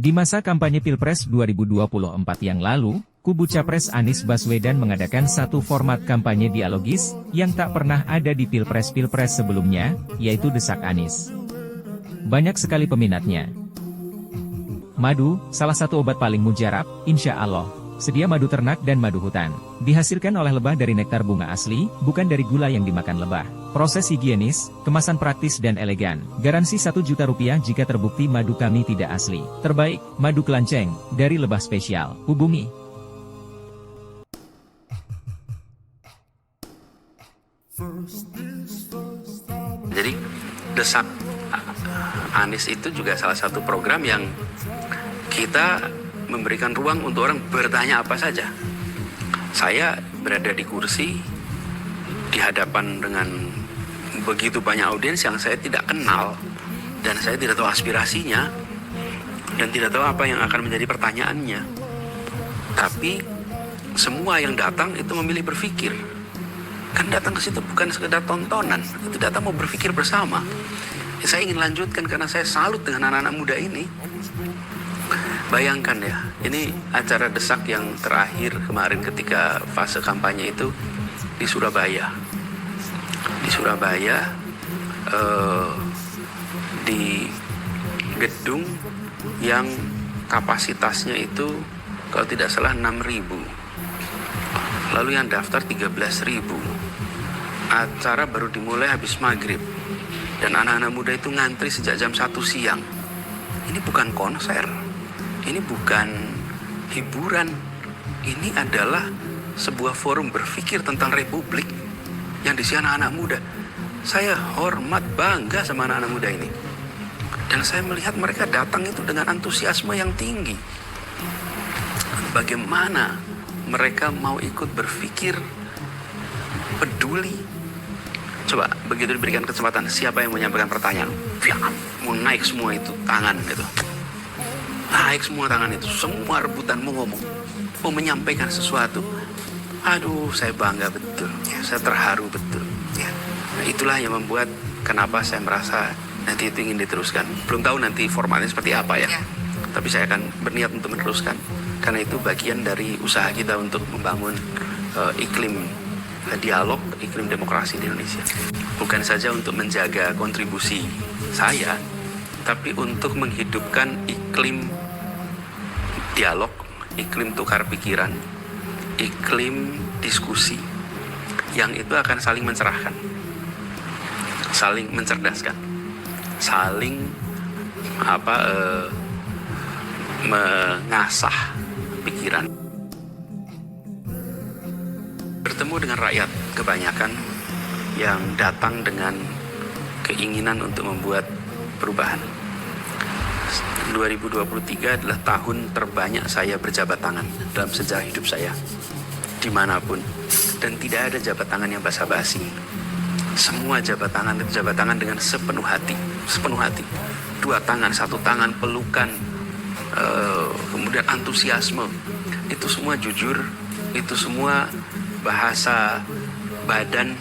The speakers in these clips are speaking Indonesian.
Di masa kampanye Pilpres 2024 yang lalu, kubu Capres Anies Baswedan mengadakan satu format kampanye dialogis, yang tak pernah ada di Pilpres-Pilpres sebelumnya, yaitu Desak Anies. Banyak sekali peminatnya. Madu, salah satu obat paling mujarab, insya Allah. Sedia madu ternak dan madu hutan. Dihasilkan oleh lebah dari nektar bunga asli, bukan dari gula yang dimakan lebah. Proses higienis, kemasan praktis dan elegan. Garansi 1 juta rupiah jika terbukti madu kami tidak asli. Terbaik, madu kelanceng, dari lebah spesial. Hubungi. Jadi, Desak Anies itu juga salah satu program yang kita memberikan ruang untuk orang bertanya apa saja. Saya berada di kursi di hadapan dengan begitu banyak audiens yang saya tidak kenal dan saya tidak tahu aspirasinya dan tidak tahu apa yang akan menjadi pertanyaannya. Tapi semua yang datang itu memilih berpikir. Kan datang ke situ bukan sekedar tontonan, itu datang mau berpikir bersama. Saya ingin lanjutkan karena saya salut dengan anak-anak muda ini. Bayangkan ya, ini acara Desak yang terakhir kemarin ketika fase kampanye itu di Surabaya. Di Surabaya, di gedung yang kapasitasnya itu kalau tidak salah 6.000. Lalu yang daftar 13.000. Acara baru dimulai habis maghrib. Dan anak-anak muda itu ngantri sejak jam 1 siang. Ini bukan konser. Ini bukan hiburan. Ini adalah sebuah forum berpikir tentang republik yang diisi anak-anak muda. Saya hormat, bangga sama anak-anak muda ini. Dan saya melihat mereka datang itu dengan antusiasme yang tinggi. Bagaimana mereka mau ikut berpikir, peduli. Coba begitu diberikan kesempatan, siapa yang menyampaikan pertanyaan? Mau naik semua itu tangan gitu. Naik semua tangan itu, semua rebutan mau ngomong, mau menyampaikan sesuatu. Aduh, saya bangga betul, ya, saya terharu betul. Ya. Nah, itulah yang membuat kenapa saya merasa nanti itu ingin diteruskan. Belum tahu nanti formatnya seperti apa ya. Tapi saya akan berniat untuk meneruskan, karena itu bagian dari usaha kita untuk membangun iklim dialog, iklim demokrasi di Indonesia. Bukan saja untuk menjaga kontribusi saya, tapi untuk menghidupkan iklim dialog, iklim tukar pikiran, iklim diskusi yang itu akan saling mencerahkan, saling mencerdaskan, saling mengasah pikiran. Bertemu dengan rakyat kebanyakan yang datang dengan keinginan untuk membuat perubahan. 2023 adalah tahun terbanyak saya berjabat tangan dalam sejarah hidup saya dimanapun, dan tidak ada jabat tangan yang basa-basi. Semua jabat tangan itu jabat tangan dengan sepenuh hati. Dua tangan, satu tangan, pelukan, kemudian antusiasme. Itu semua jujur, itu semua bahasa badan,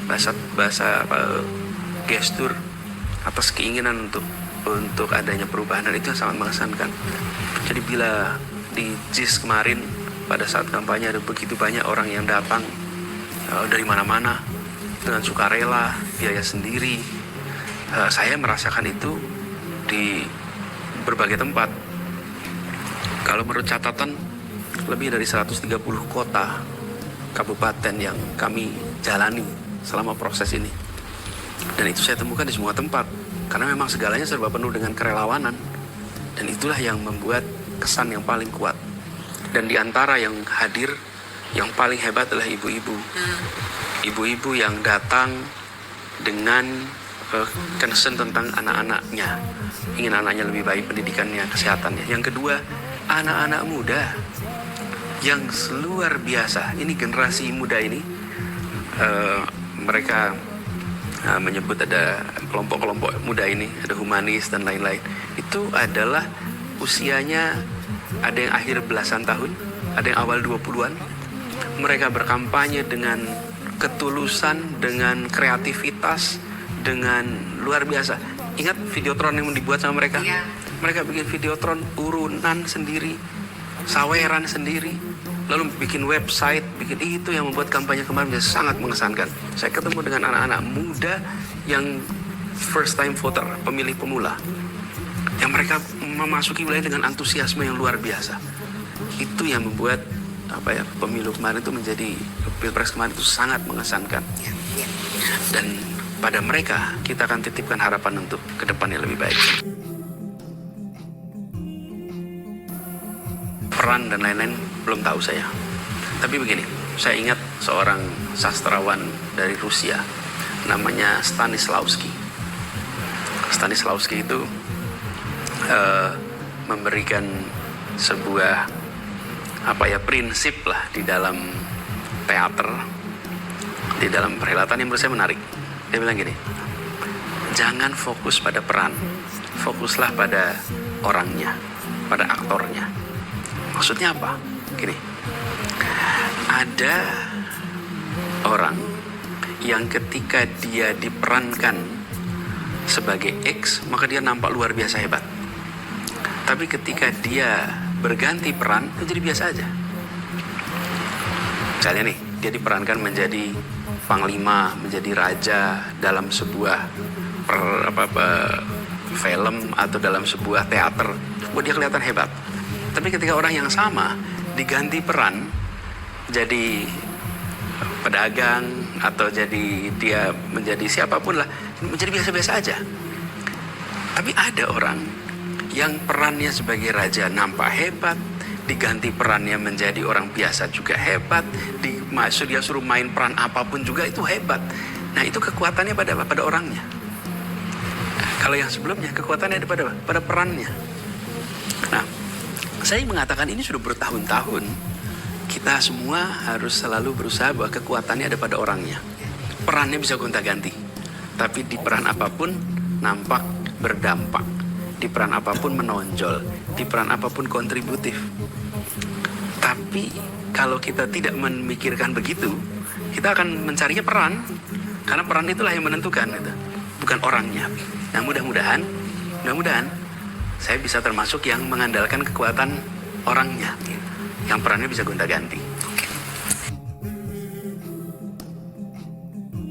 bahasa gestur atas keinginan untuk adanya perubahan, dan itu yang sangat mengesankan. Jadi bila di JIS kemarin pada saat kampanye ada begitu banyak orang yang datang dari mana-mana dengan sukarela, biaya sendiri, saya merasakan itu di berbagai tempat. Kalau menurut catatan lebih dari 130 kota kabupaten yang kami jalani selama proses ini, dan itu saya temukan di semua tempat. Karena memang segalanya serba penuh dengan kerelawanan. Dan itulah yang membuat kesan yang paling kuat. Dan di antara yang hadir, yang paling hebat adalah ibu-ibu. Ibu-ibu yang datang dengan concern tentang anak-anaknya. Ingin anaknya lebih baik pendidikannya, kesehatannya. Yang kedua, anak-anak muda yang luar biasa. Ini generasi muda ini, mereka menyebut ada kelompok-kelompok muda ini, ada humanis dan lain-lain. Itu adalah usianya ada yang akhir belasan tahun, ada yang awal 20-an. Mereka berkampanye dengan ketulusan, dengan kreativitas, dengan luar biasa. Ingat videotron yang dibuat sama mereka? Mereka bikin videotron urunan sendiri, saweran sendiri, lalu bikin website, bikin itu yang membuat kampanye kemarin menjadi sangat mengesankan. Saya ketemu dengan anak-anak muda yang first time voter, pemilih pemula, yang mereka memasuki wilayah dengan antusiasme yang luar biasa. Itu yang membuat pemilu kemarin itu menjadi, pilpres kemarin itu sangat mengesankan. Dan pada mereka kita akan titipkan harapan untuk ke depan yang lebih baik. Peran dan lain-lain belum tahu saya. Tapi begini, saya ingat seorang sastrawan dari Rusia namanya Stanislavski. Stanislavski itu memberikan sebuah prinsip lah di dalam teater, di dalam perhelatan yang menurut saya menarik. Dia bilang gini, jangan fokus pada peran, fokuslah pada orangnya, pada aktornya. Maksudnya apa? Gini, ada orang yang ketika dia diperankan sebagai X, maka dia nampak luar biasa hebat. Tapi ketika dia berganti peran, itu jadi biasa aja. Misalnya nih, dia diperankan menjadi panglima, menjadi raja dalam sebuah film atau dalam sebuah teater, buat dia kelihatan hebat. Tapi ketika orang yang sama diganti peran jadi pedagang atau jadi dia menjadi siapapun lah, menjadi biasa-biasa aja. Tapi ada orang yang perannya sebagai raja nampak hebat, diganti perannya menjadi orang biasa juga hebat, dia suruh main peran apapun juga itu hebat. Nah, itu kekuatannya pada orangnya. Kalau yang sebelumnya kekuatannya ada pada perannya. Nah, saya mengatakan ini sudah bertahun-tahun. Kita semua harus selalu berusaha bahwa kekuatannya ada pada orangnya. Perannya bisa gonta-ganti, tapi di peran apapun nampak berdampak. Di peran apapun menonjol, di peran apapun kontributif. Tapi kalau kita tidak memikirkan begitu, kita akan mencarinya peran, karena peran itulah yang menentukan, gitu. Bukan orangnya. Nah, mudah-mudahan saya bisa termasuk yang mengandalkan kekuatan orangnya, yang perannya bisa gonta-ganti.